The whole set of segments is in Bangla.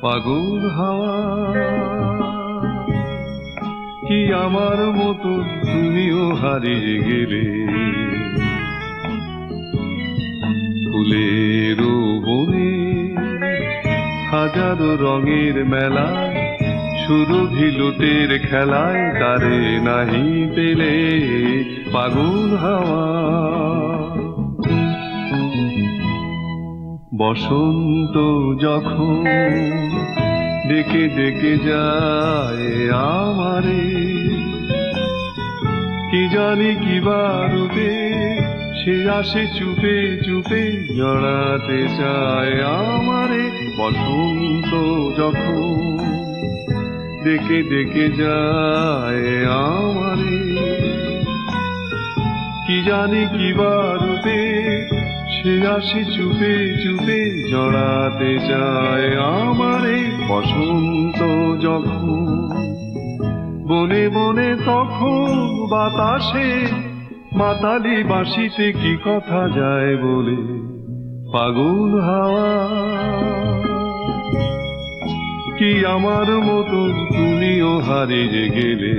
পাগল হাওয়া কি আমার মতো তুমিও হারিয়ে গেলে ফুলের বনে হাজারো রঙের মেলায় সুরভি লুটের খেলায় তারে নাহি পেলে পাগল হাওয়া বসন্ত যখন ডেকে ডেকে যায় আমারে কি জানি কিবার সে আসে চুপে চুপে জড়াতে চায় আমারে বসন্ত যখন ডেকে ডেকে যায় আমারে কি জানি কিবার সে আসে চুপে চুপে জড়াতে চায় আমারে বসন্ত যখন বনে বনে তখন বাতাসে মাতালি বাঁশিতে কি কথা যায় বলে পাগল হাওয়া কি আমার মতো তুমিও হারিয়ে গেলে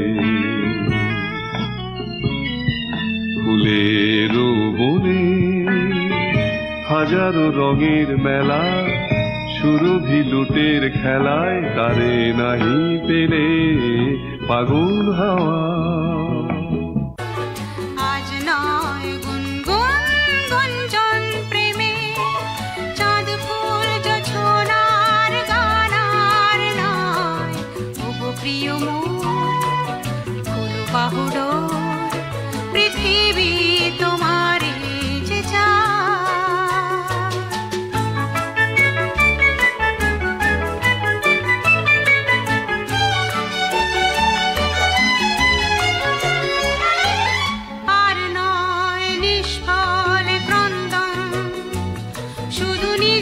ফুলের বনে হাজারো রঙের মেলা সুরভি লুটের খেলায় তারে নাহি পেলে পাগল হাওয়া আজ নয় গুনগুন গুঞ্জন প্রেমে চাঁদ ফুল জোছনার গানার নয় ওগো প্রিয় মোর ফুল বাহুডোর পৃথিবী তোমারে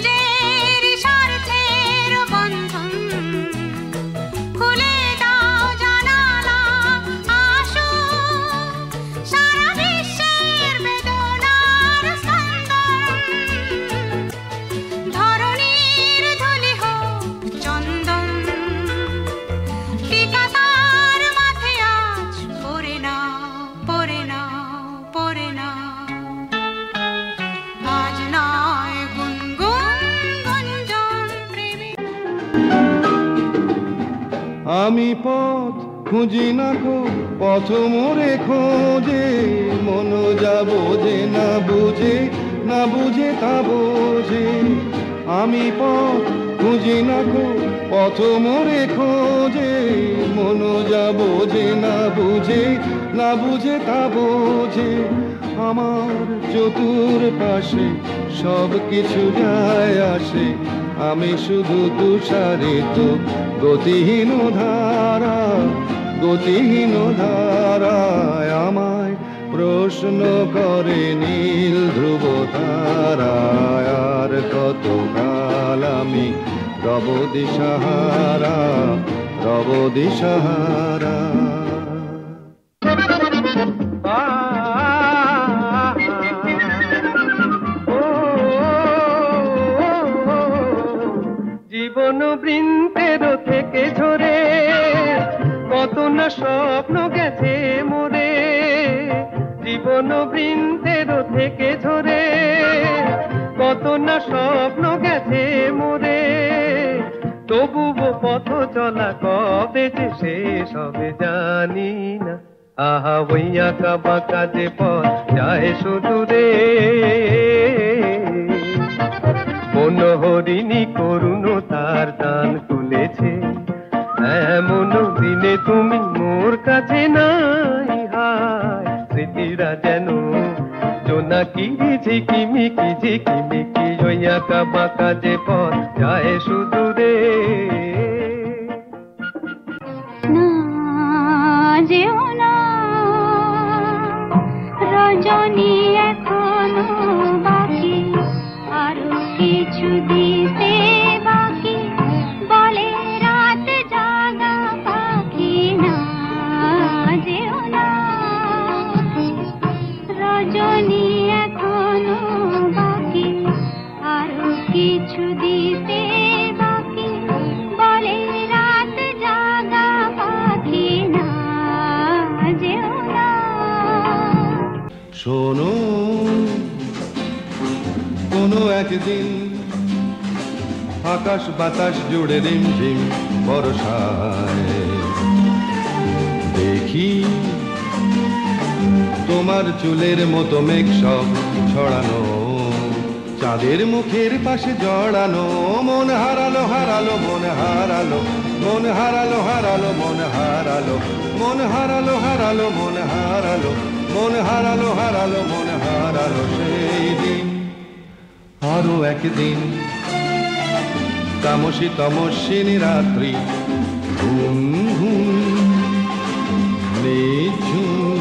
যে আমি পথ খুঁজি না কো পথ মোরে খোঁজে মন যাব যে না বুঝে তা বোঝে আমি পথ খুঁজি না কো পথ মোরে খোঁজে মন যাব যে না বুঝে তা বোঝে আমার চতুর পাশে সব কিছু যায় আসে আমি শুধু তুষারিত গতিহীন ধারায় আমায় প্রশ্ন করে নীল ধ্রুব তারায় আর কত কাল আমি রব দিশাহারা জীবন বৃন্তের থেকে ঝরে কত না স্বপ্ন গেছে মোরে জীবন বৃন্তের থেকে ঝরে কত না স্বপ্ন গেছে মোরে তবুও পথ চলা কবে যে শেষ হবে জানি না আহা ওই আঁকা বাঁকা যে পথ যায় শুধু রে মনোহরিণী করুণ তার দান তুলেছে এমন দিনে তুমি মোর কাছে নাই হায় স্মৃতিরা যেন জোনাকি ঝিকিমিকি ওই আঁকা বাঁকা যে পথ যায় শুধু রে না যেও না রজনী এখনো বাকি আরো কিছু দিতে বাকি বলে রাত জাগা পাখি না যেও না রজনী এখনো বাকি আরো কিছু দিতে বাকি শোনো কোনো একদিন আকাশ বাতাস জুড়ে রিমঝিম বর্ষায় দেখি তোমার চুলের মতো মেঘ সব ছড়ানো, চাঁদের মুখের পাশে জড়ানো। মন হারালো হারালো মন হারালো, মন হারালো হারালো মন হারালো, মন হারালো হারালো মন হারালো, মন হারালো হারালো মন হারালো সেই দিন। আরো একদিন তামসী তমস্বিনী রাত্রি, ঘুম ঘুম নিঝুম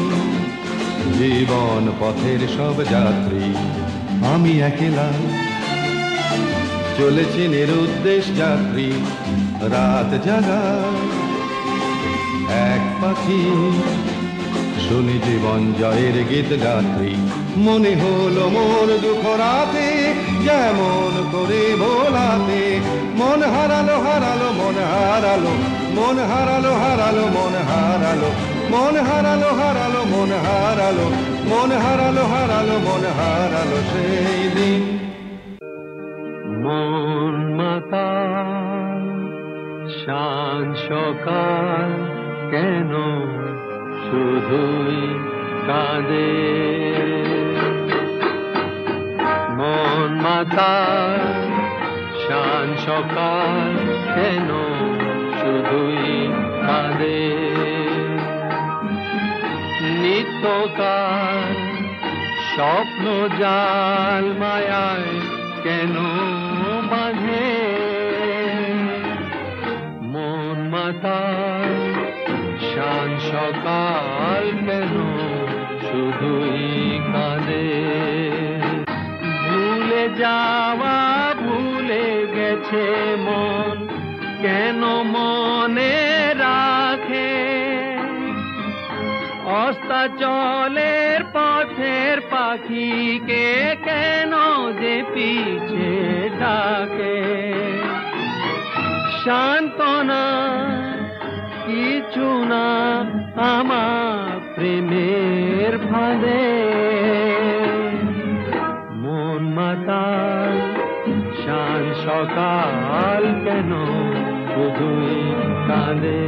জীবন পথের সব যাত্রী। আমি একলা চলেছি নিরুদ্দেশ যাত্রী, রাত জাগা এক পাখি, শুনি জীবন জয়ের গীত গাত্রী। মনে হলো মোর দুঃখ রাতে যেমন করে ভোলাতে, মন হারালো হারালো মন হারালো, মন হারালো হারালো মন হারালো, মন হারালো হারালো মন হারালো, মন হারালো হারালো মন হারালো সেই দিন। মন মাতাল শান সকাল কেন শুধুই কাঁদে, মন মাতাল শান সকাল কেন শুধুই কাঁদে, নিত্যকাল স্বপ্ন জাল মায়ায় কেন বাঁধে, মন মাতাল শান সকাল কেন শুধুই কাঁদে। ভুলে যাওয়া ভুলে গেছে মন কেন মনে রাখে, অস্তাচলের পথের পাখিকে কেন যে পিছে ডাকে। সান্ত্বনা কিছু না আমার প্রেমের ফাঁদে, মন মাতাল শান সকাল কেন শুধুই কাঁদে।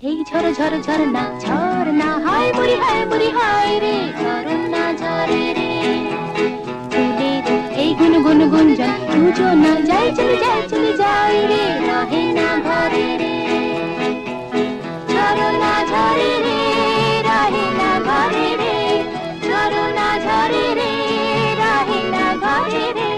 এই ঝর ঝর ঝরনা ঝরনা হায় মুড়ি হায় রে, ঝরনা ঝরে রে চুলের এই গুন গুন গুঞ্জন, দুজনা যাই চলে যাই রে, রহে না ঘরে রে। ঝরনা ঝরে রে রহে না ঘরে রে, ঝরনা ঝরে রে রহে না ঘরে রে।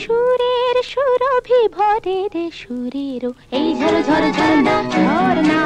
সুরের সুরের এই ঝর ঝর ঝরনা ঝরনা